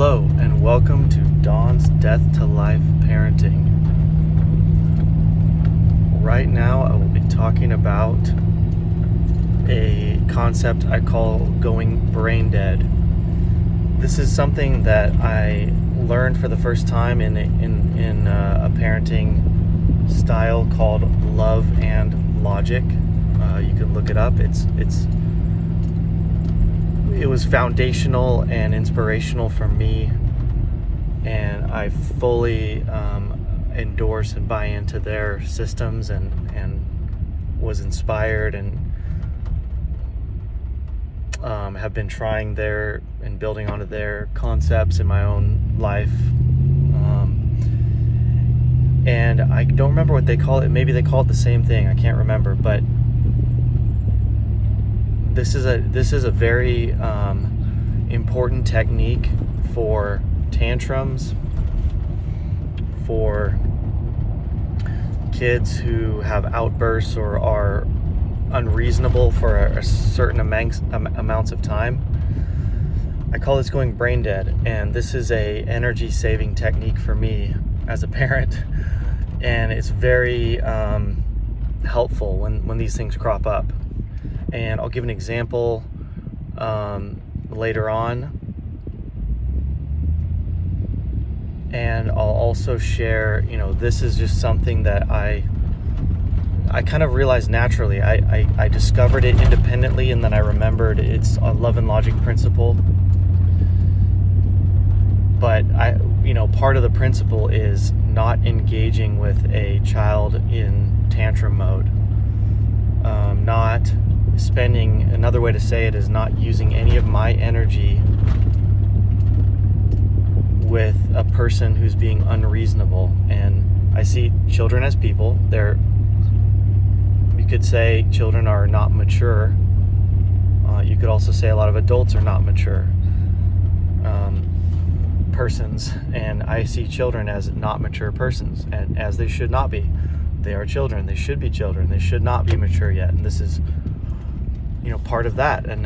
Hello, and welcome to Dawn's Death to Life Parenting. Right now, I will be talking about a concept I call going brain dead. This is something that I learned for the first time in a parenting style called Love and Logic. You can look it up. It was foundational and inspirational for me, and I fully endorse and buy into their systems and was inspired and have been trying their and building onto their concepts in my own life. And I don't remember what they call it. Maybe they call it the same thing. I can't remember, but this is a very important technique for tantrums, for kids who have outbursts or are unreasonable for a certain amounts of time. I call this going brain dead, and this is a energy saving technique for me as a parent, and it's very helpful when these things crop up. And I'll give an example later on, and I'll also share, this is just something that I kind of realized naturally. I discovered it independently, and then I remembered it's a love and logic principle. But part of the principle is not engaging with a child in tantrum mode. Not spending, another way to say it is not using any of my energy with a person who's being unreasonable. And I see children as people. You could say children are not mature. You could also say a lot of adults are not mature persons, and I see children as not mature persons, and as they should not be. They are children. They should be children. They should not be mature yet. And this is part of that. And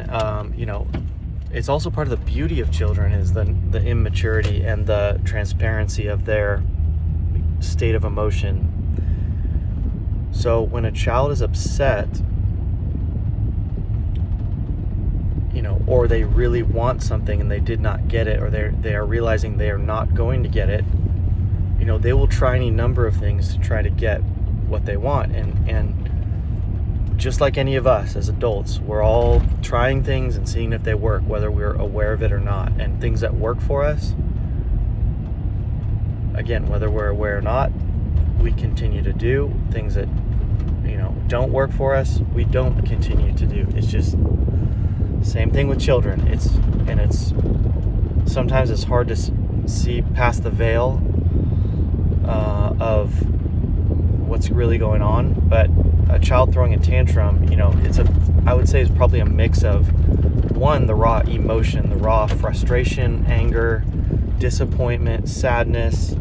it's also part of the beauty of children is the immaturity and the transparency of their state of emotion. So when a child is upset, or they really want something and they did not get it, or they are realizing they are not going to get it, they will try any number of things to try to get what they want. And just like any of us as adults, we're all trying things and seeing if they work, whether we're aware of it or not. And things that work for us, again, whether we're aware or not, we continue to do. Things that don't work for us, we don't continue to do. It's just same thing with children. It's sometimes it's hard to see past the veil of what's really going on. But a child throwing a tantrum, I would say it's probably a mix of, one, the raw emotion, the raw frustration, anger, disappointment, sadness,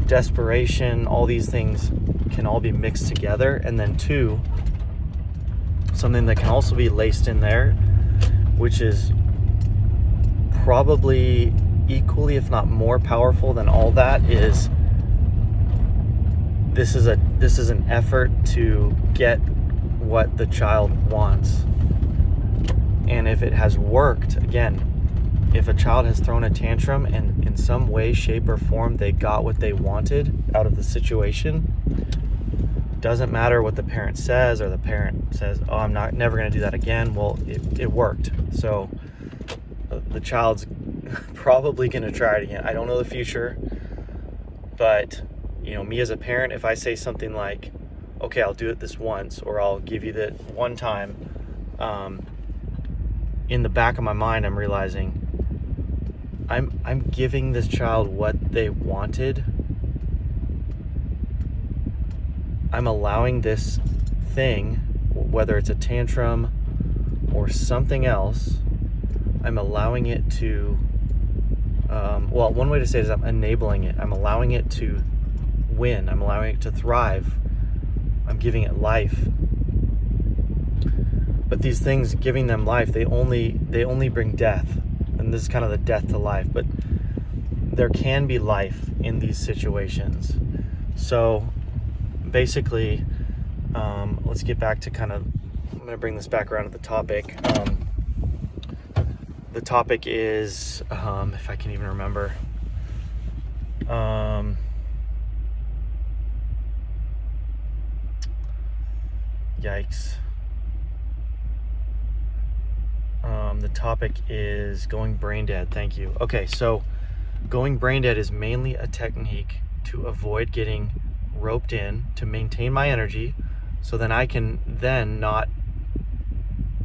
desperation. All these things can all be mixed together. And then two, something that can also be laced in there, which is probably equally, if not more powerful than all that, is this is an effort to get what the child wants. And if it has worked, again, if a child has thrown a tantrum and in some way, shape, or form they got what they wanted out of the situation, doesn't matter what the parent says, or the parent says, oh, I'm never going to do that again. Well, it worked. So the child's probably going to try it again. I don't know the future, but me as a parent, if I say something like, okay, I'll do it this once, or I'll give you that one time, in the back of my mind, I'm realizing I'm giving this child what they wanted. I'm allowing this thing, whether it's a tantrum or something else, I'm allowing it to, one way to say it is I'm enabling it. I'm allowing it to win. I'm allowing it to thrive. I'm giving it life. But these things, giving them life, they only bring death. And this is kind of the death to life. But there can be life in these situations. So basically, let's get back to I'm going to bring this back around to the topic. The topic is, if I can even remember, yikes. The topic is going brain dead. Thank you. Okay, so going brain dead is mainly a technique to avoid getting roped in, to maintain my energy, so then I can then not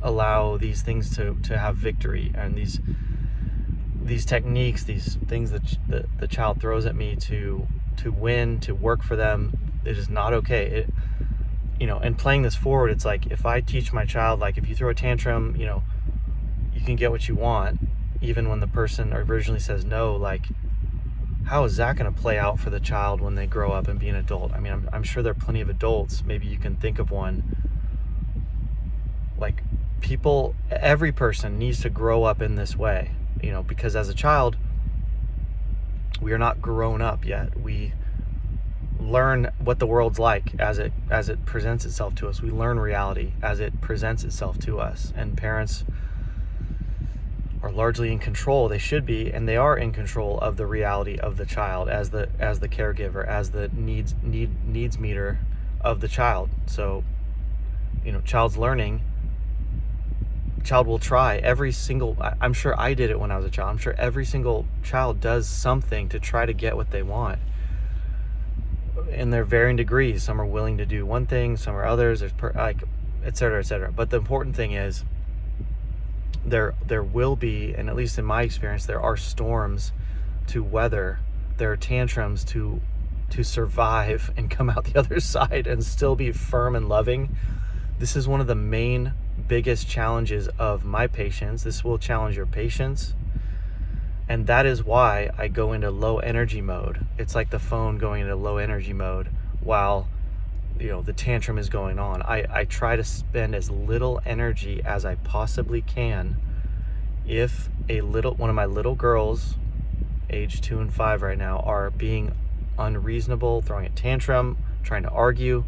allow these things to have victory. And these techniques, these things that the child throws at me to win, to work for them, it is not okay. And playing this forward, it's like, if I teach my child, like, if you throw a tantrum, you can get what you want, even when the person originally says no. Like, how is that going to play out for the child when they grow up and be an adult? I mean, I'm sure there are plenty of adults, maybe you can think of one. Like, every person needs to grow up in this way, because as a child, we are not grown up yet. We learn what the world's like as it presents itself to us. We learn reality as it presents itself to us. And parents are largely in control. They should be, and they are in control of the reality of the child as the caregiver, as the needs meter of the child. So, child's learning. Child will try I'm sure I did it when I was a child. I'm sure every single child does something to try to get what they want. In their varying degrees. Some are willing to do one thing, some are others, et cetera, et cetera. But the important thing is, there will be, and at least in my experience, there are storms to weather. There are tantrums to survive and come out the other side and still be firm and loving. This is one of the biggest challenges of my patients. This will challenge your patience. And that is why I go into low energy mode. It's like the phone going into low energy mode while the tantrum is going on. I try to spend as little energy as I possibly can. If one of my little girls, age 2 and 5 right now, are being unreasonable, throwing a tantrum, trying to argue,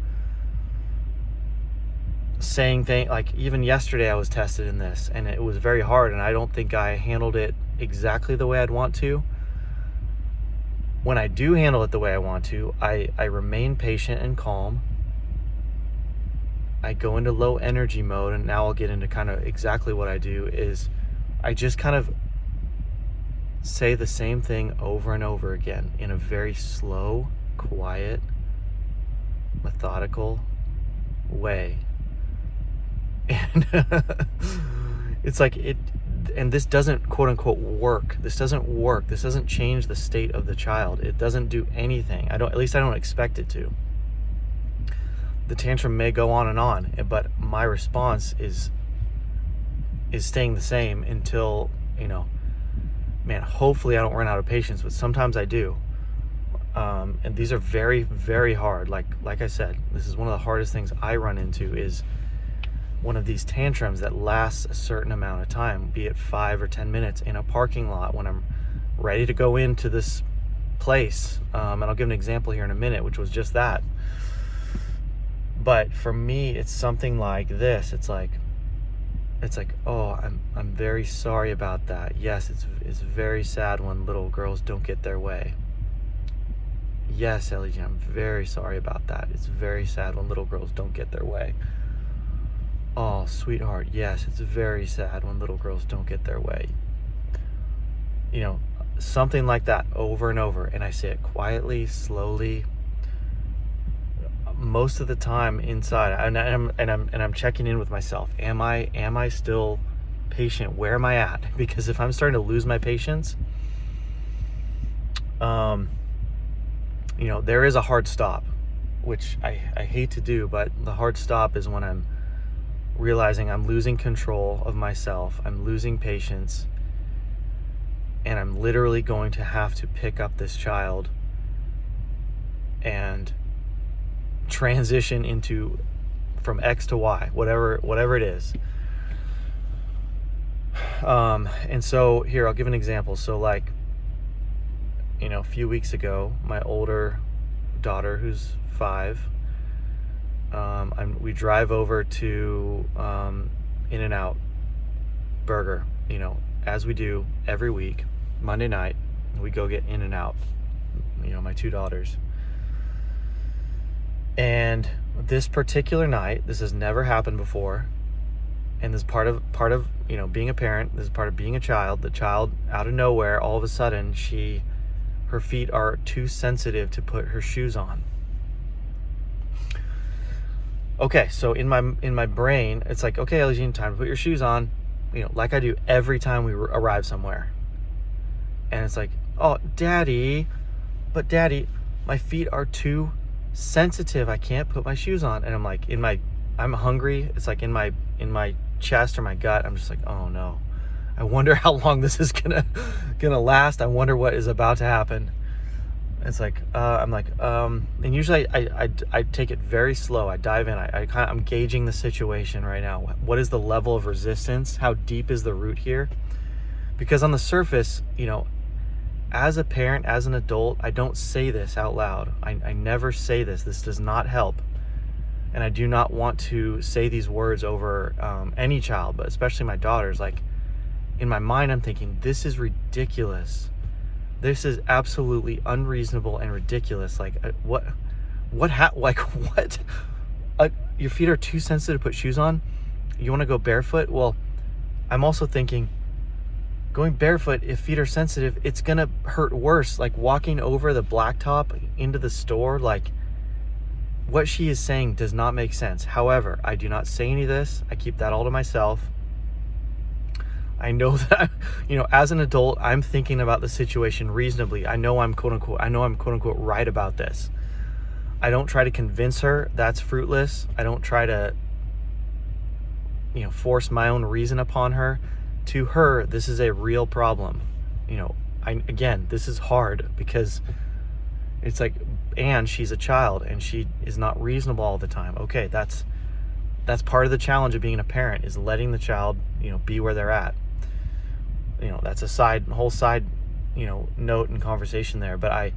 saying things, like even yesterday I was tested in this, and it was very hard, and I don't think I handled it exactly the way I'd want to. When I do handle it the way I want to, I remain patient and calm. I go into low energy mode, and now I'll get into kind of exactly what I do is I just kind of say the same thing over and over again in a very slow, quiet, methodical way. And it's like and this doesn't quote unquote work. This doesn't work. This doesn't change the state of the child. It doesn't do anything. At least I don't expect it to. The tantrum may go on, but my response is staying the same until, hopefully I don't run out of patience, but sometimes I do. And these are very, very hard. Like I said, this is one of the hardest things I run into, is one of these tantrums that lasts a certain amount of time, be it 5 or 10 minutes in a parking lot when I'm ready to go into this place. And I'll give an example here in a minute, which was just that. But for me, it's something like this. It's like, oh, I'm very sorry about that. Yes, it's very sad when little girls don't get their way. Yes, Ellie G, I'm very sorry about that. It's very sad when little girls don't get their way. Oh, sweetheart, yes, it's very sad when little girls don't get their way. Something like that over and over. And I say it quietly, slowly, most of the time inside. And I'm checking in with myself. Am I still patient? Where am I at? Because if I'm starting to lose my patience, there is a hard stop, which I hate to do, but the hard stop is when I'm realizing I'm losing control of myself, I'm losing patience, and I'm literally going to have to pick up this child and transition from X to Y, whatever it is. And so here, I'll give an example. So like, a few weeks ago, my older daughter, who's 5, we drive over to In-N-Out Burger, as we do every week, Monday night. We go get In-N-Out, my 2 daughters. And this particular night, this has never happened before, and this is part of being a parent. This is part of being a child. The child, out of nowhere, all of a sudden, her feet are too sensitive to put her shoes on. Okay, so in my brain, it's like, okay, Elgene, time to put your shoes on, like I do every time we arrive somewhere. And it's like, oh, Daddy, my feet are too sensitive. I can't put my shoes on. And I'm like, I'm hungry. It's like in my chest or my gut. I'm just like, oh no. I wonder how long this is gonna last. I wonder what is about to happen. It's like, I'm like, and usually I take it very slow. I dive in. I'm gauging the situation right now. What is the level of resistance? How deep is the root here? Because on the surface, as a parent, as an adult, I don't say this out loud. I never say this. This does not help. And I do not want to say these words over any child, but especially my daughters. Like, in my mind, I'm thinking, this is ridiculous. This is absolutely unreasonable and ridiculous. Like, what? Your feet are too sensitive to put shoes on? You want to go barefoot? Well, I'm also thinking, going barefoot, if feet are sensitive, it's going to hurt worse. Like, walking over the blacktop into the store, like, what she is saying does not make sense. However, I do not say any of this. I keep that all to myself. I know that, as an adult, I'm thinking about the situation reasonably. I know I'm quote unquote right about this. I don't try to convince her. That's fruitless. I don't try to, force my own reason upon her. To her, this is a real problem. This is hard because it's like, and she's a child and she is not reasonable all the time. Okay, that's part of the challenge of being a parent, is letting the child, be where they're at. That's a whole side, note and conversation there. But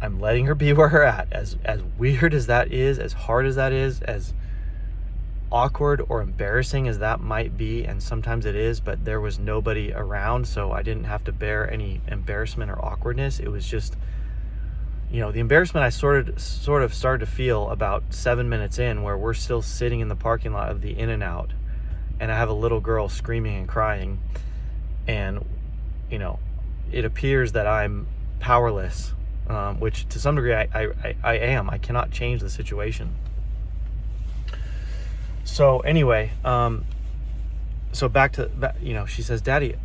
I'm letting her be where her at. As weird as that is, as hard as that is, as awkward or embarrassing as that might be, and sometimes it is, but there was nobody around, so I didn't have to bear any embarrassment or awkwardness. It was just, the embarrassment I sort of started to feel about 7 minutes in, where we're still sitting in the parking lot of the In-N-Out, and I have a little girl screaming and crying, and it appears that I'm powerless, which to some degree I am. I cannot change the situation. So anyway, so back to, she says, Daddy,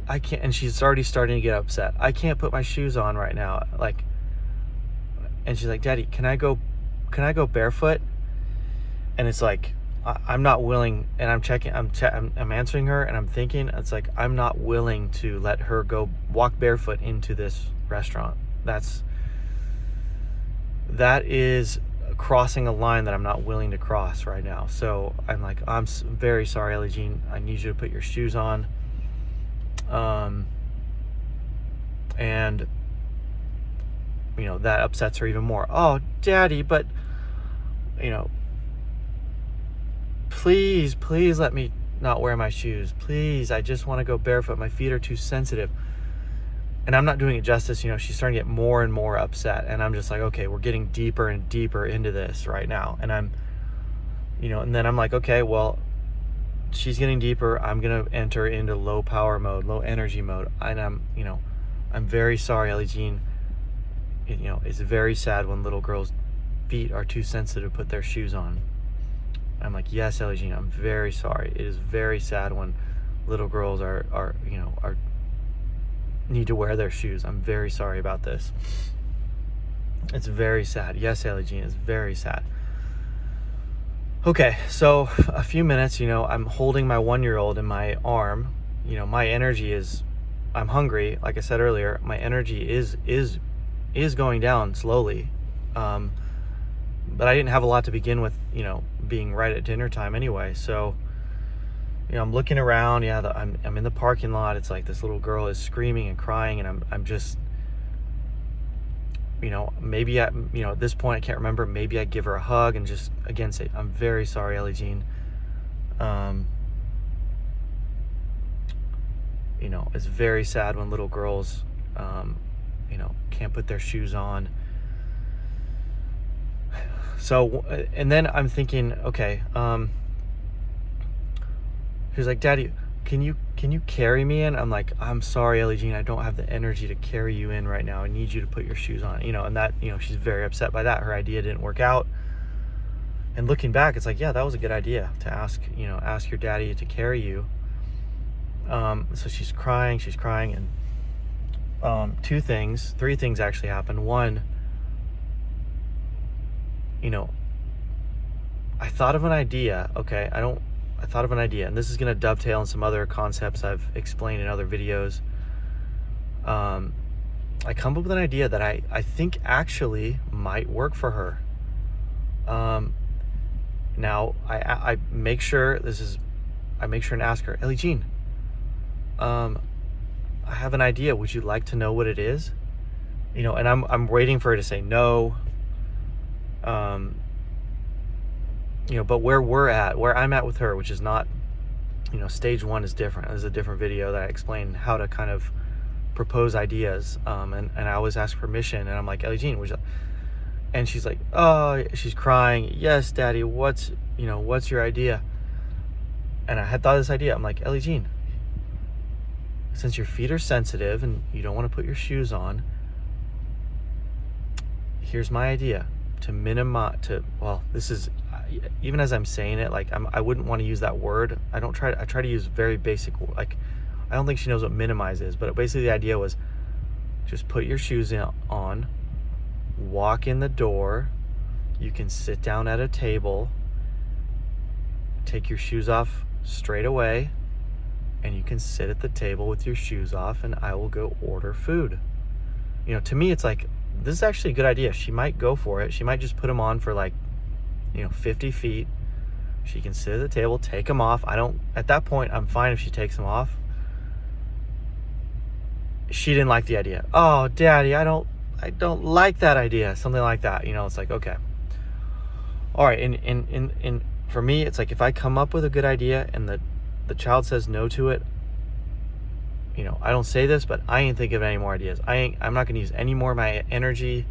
I can't, and she's already starting to get upset. I can't put my shoes on right now. Like, and she's like, Daddy, can I go barefoot? And it's like, I'm not willing, and I'm answering her, and I'm thinking, it's like, I'm not willing to let her go walk barefoot into this restaurant. That is crossing a line that I'm not willing to cross right now. So I'm like, I'm very sorry, Ellie Jean. I need you to put your shoes on. And that upsets her even more. Oh, Daddy, but please let me not wear my shoes. Please, I just want to go barefoot. My feet are too sensitive. And I'm not doing it justice. She's starting to get more and more upset. And I'm just like, okay, we're getting deeper and deeper into this right now. And I'm, and then I'm like, okay, well, she's getting deeper. I'm going to enter into low power mode, low energy mode. And I'm very sorry, Ellie Jean. It's very sad when little girls' feet are too sensitive to put their shoes on. I'm like, yes, Ellie Jean, I'm very sorry. It is very sad when little girls are need to wear their shoes. I'm very sorry about this. It's very sad. Yes, Ellie Jean, it's very sad. Okay, so a few minutes, I'm holding my 1-year-old in my arm. My energy is, I'm hungry. Like I said earlier, my energy is going down slowly. But I didn't have a lot to begin with, being right at dinner time anyway. So, I'm looking around. Yeah, I'm in the parking lot. It's like this little girl is screaming and crying, and I'm just, maybe at this point, I can't remember, maybe I give her a hug and just, again, say, I'm very sorry, Ellie Jean. It's very sad when little girls, can't put their shoes on. So, and then I'm thinking, okay, she's like, Daddy, can you carry me in? I'm like, I'm sorry, Ellie Jean, I don't have the energy to carry you in right now. I need you to put your shoes on, and that, she's very upset by that. Her idea didn't work out. And looking back, it's like, yeah, that was a good idea to ask your daddy to carry you. So she's crying, and three things actually happened. One, I thought of an idea. Okay, I thought of an idea, and this is going to dovetail on some other concepts I've explained in other videos. I come up with an idea that I think actually might work for her. Now I make sure and ask her, Ellie Jean, I have an idea. Would you like to know what it is? And I'm waiting for her to say no. But where I'm at with her, which is not, stage one is different. There's a different video that I explain how to kind of propose ideas. And I always ask permission, and I'm like, Ellie Jean, and she's like, oh, she's crying. Yes, Daddy, what's your idea? And I had thought of this idea. I'm like, Ellie Jean, since your feet are sensitive and you don't want to put your shoes on, here's my idea this is, even as I'm saying it, like I wouldn't want to use that word. I try to use very basic, like, I don't think she knows what minimize is, but basically the idea was just put your shoes on, walk in the door, you can sit down at a table, take your shoes off straight away, and you can sit at the table with your shoes off, and I will go order food. To me, it's like, this is actually a good idea. She might go for it. She might just put them on for 50 feet. She can sit at the table, take them off. At that point, I'm fine if she takes them off. She didn't like the idea. Oh, Daddy, I don't like that idea. Something like that. It's like, okay. All right. And for me, it's like, if I come up with a good idea and the child says no to it, I don't say this, but I ain't thinking of any more ideas. I'm not going to use any more of my energy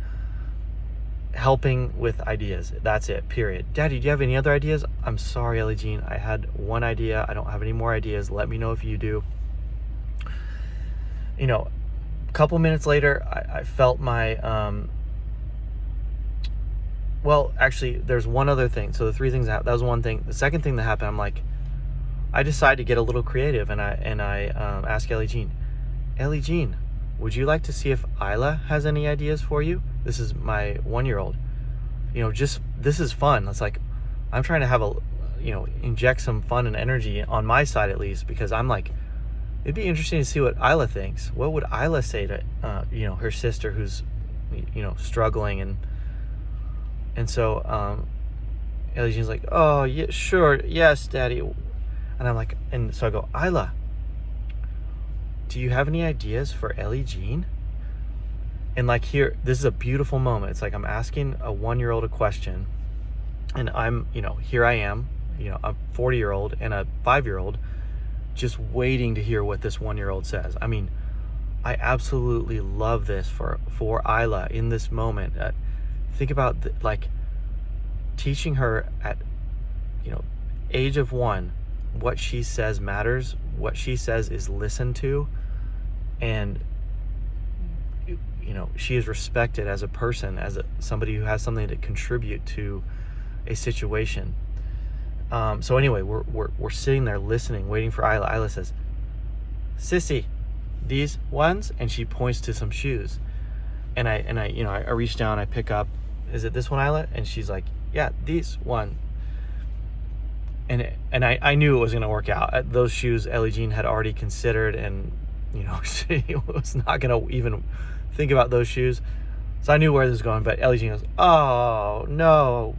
helping with ideas. That's it, period. Daddy, do you have any other ideas? I'm sorry, Ellie Jean, I had one idea. I don't have any more ideas. Let me know if you do. A couple minutes later, I felt my, well, actually, there's one other thing. So the three things that was one thing. The second thing that happened, I'm like, I decided to get a little creative, and I asked Ellie Jean, would you like to see if Isla has any ideas for you? This is my 1-year-old. This is fun. It's like, I'm trying to have inject some fun and energy on my side, at least, because I'm like, it'd be interesting to see what Isla thinks. What would Isla say to, her sister who's, struggling, and so, Ellie Jean's like, oh, yeah, sure, yes, Daddy. And I'm like, and so I go, Isla, do you have any ideas for Ellie Jean? And like, here, this is a beautiful moment. It's like I'm asking a 1-year-old a question, and I'm, here I am, a 40-year-old and a 5-year-old just waiting to hear what this 1-year-old says. I mean, I absolutely love this for Isla in this moment. Think about teaching her at, age of 1, what she says matters, what she says is listened to, and she is respected as a person, as somebody who has something to contribute to a situation. So anyway, we're sitting there listening, waiting for Isla. Isla says, Sissy, these ones, and she points to some shoes, and I reach down, I pick up, is it this one, Isla? And she's like, yeah, these one. And I knew it was going to work out. Those shoes Ellie Jean had already considered, and she was not going to even think about those shoes. So I knew where this was going, but Ellie Jean goes, oh no,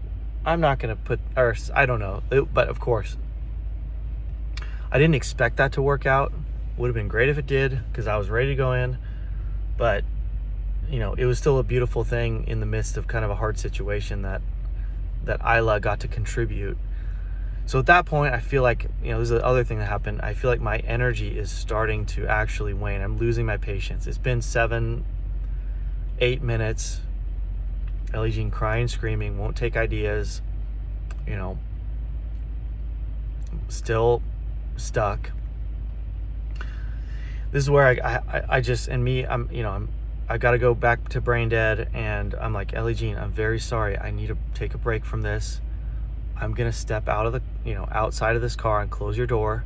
I'm not going to put, or I don't know. But of course, I didn't expect that to work out. Would have been great if it did, because I was ready to go in. But it was still a beautiful thing in the midst of kind of a hard situation that Isla got to contribute. So at that point, I feel like, this is the other thing that happened. I feel like my energy is starting to actually wane. I'm losing my patience. It's been 7-8 minutes. Ellie Jean crying, screaming, won't take ideas, still stuck. This is where I just, and me, I got to go back to brain dead, and I'm like, Ellie Jean, I'm very sorry. I need to take a break from this. I'm going to step out of the, outside of this car and close your door.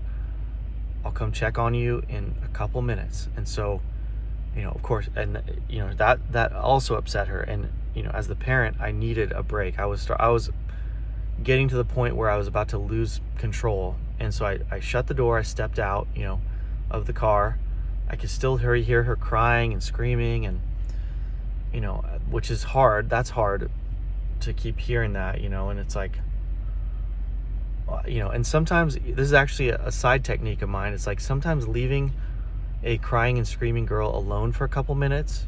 I'll come check on you in a couple minutes. And so, of course, and, that also upset her. And, as the parent, I needed a break. I was getting to the point where I was about to lose control. And so I shut the door. I stepped out, of the car. I could still hear her crying and screaming, and, which is hard. That's hard to keep hearing that, and it's like, and sometimes this is actually a side technique of mine. It's like sometimes leaving a crying and screaming girl alone for a couple minutes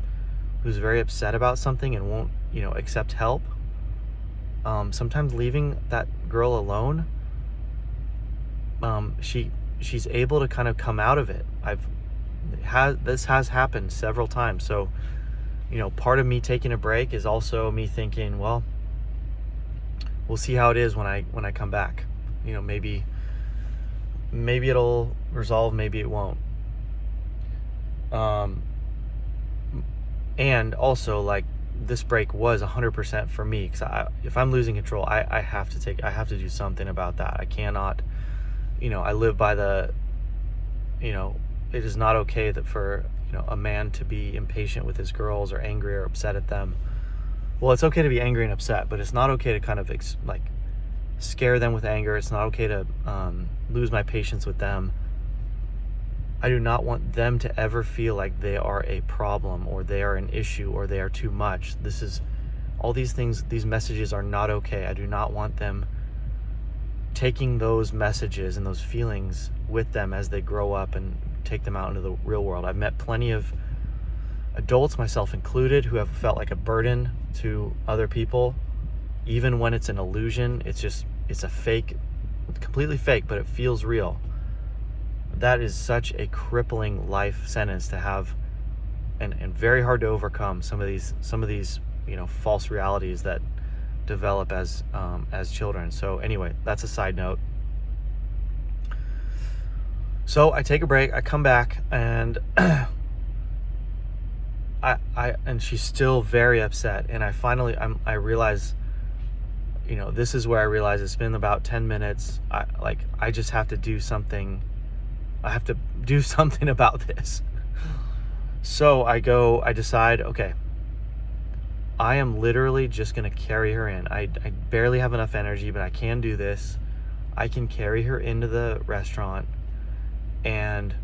who's very upset about something and won't, accept help. Sometimes leaving that girl alone, she's able to kind of come out of it. This has happened several times. So, part of me taking a break is also me thinking, well, we'll see how it is when I come back. Maybe it'll resolve, maybe it won't. And also, like, this break was 100% for me, because if I'm losing control, I have to do something about that. I cannot, I live by the, it is not okay that for, a man to be impatient with his girls or angry or upset at them. Well, it's okay to be angry and upset, but it's not okay to kind of scare them with anger. It's not okay to lose my patience with them. I do not want them to ever feel like they are a problem, or they are an issue, or they are too much. All these things, these messages are not okay. I do not want them taking those messages and those feelings with them as they grow up and take them out into the real world. I've met plenty of adults, myself included, who have felt like a burden to other people, even when it's an illusion. It's a fake, completely fake, but it feels real. That is such a crippling life sentence to have, and very hard to overcome some of these false realities that develop as children. So anyway, that's a side note. So I take a break, I come back, and and she's still very upset. And I realize, this is where I realize it's been about 10 minutes. I just have to do something. I have to do something about this. So I decide, okay, I am literally just going to carry her in. I barely have enough energy, but I can do this. I can carry her into the restaurant, and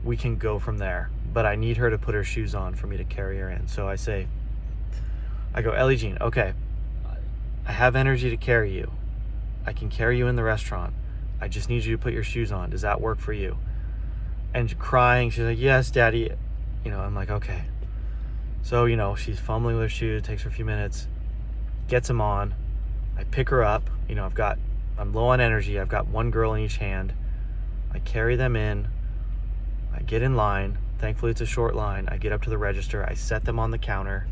we can go from there. But I need her to put her shoes on for me to carry her in. So I go, Ellie Jean, okay, I have energy to carry you. I can carry you in the restaurant. I just need you to put your shoes on. Does that work for you? And crying, she's like, yes, Daddy. I'm like, okay. So, she's fumbling with her shoes, takes her a few minutes, gets them on. I pick her up. I'm low on energy. I've got one girl in each hand. I carry them in. I get in line. Thankfully, it's a short line. I get up to the register. I set them on the counter.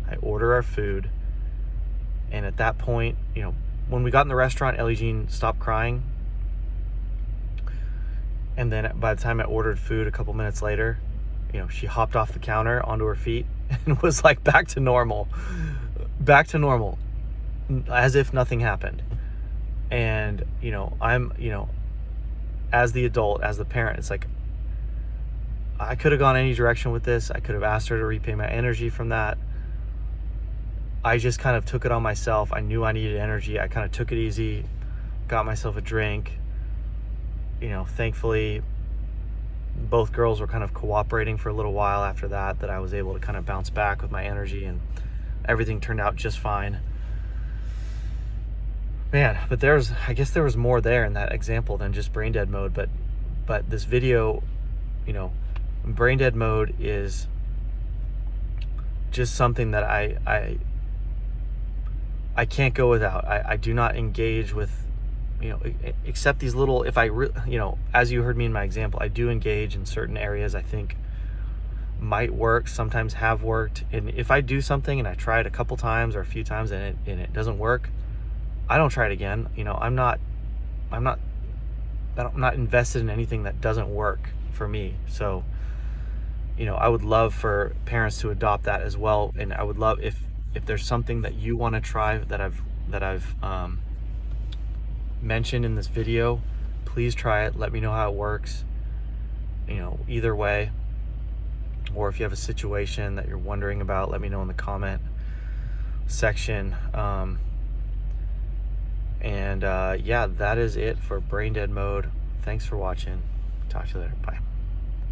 I order our food. And at that point, when we got in the restaurant, Ellie Jean stopped crying. And then by the time I ordered food a couple minutes later, she hopped off the counter onto her feet and was like back to normal, as if nothing happened. And, I'm, as the adult, as the parent, it's like, I could have gone any direction with this. I could have asked her to repay my energy from that. I just kind of took it on myself. I knew I needed energy. I kind of took it easy, got myself a drink. Thankfully, both girls were kind of cooperating for a little while after that I was able to kind of bounce back with my energy, and everything turned out just fine. Man, but I guess there was more there in that example than just brain dead mode, but this video, brain dead mode is just something that I can't go without. I do not engage with, except these little, if I, as you heard me in my example, I do engage in certain areas I think might work, sometimes have worked. And if I do something and I try it a couple times or a few times and it doesn't work, I don't try it again. I'm not invested in anything that doesn't work for me. So, I would love for parents to adopt that as well. And I would love if there's something that you want to try that I've mentioned in this video, please try it. Let me know how it works, either way. Or if you have a situation that you're wondering about, let me know in the comment section. Yeah, that is it for Brain Dead Mode. Thanks for watching. Talk to you later. Bye.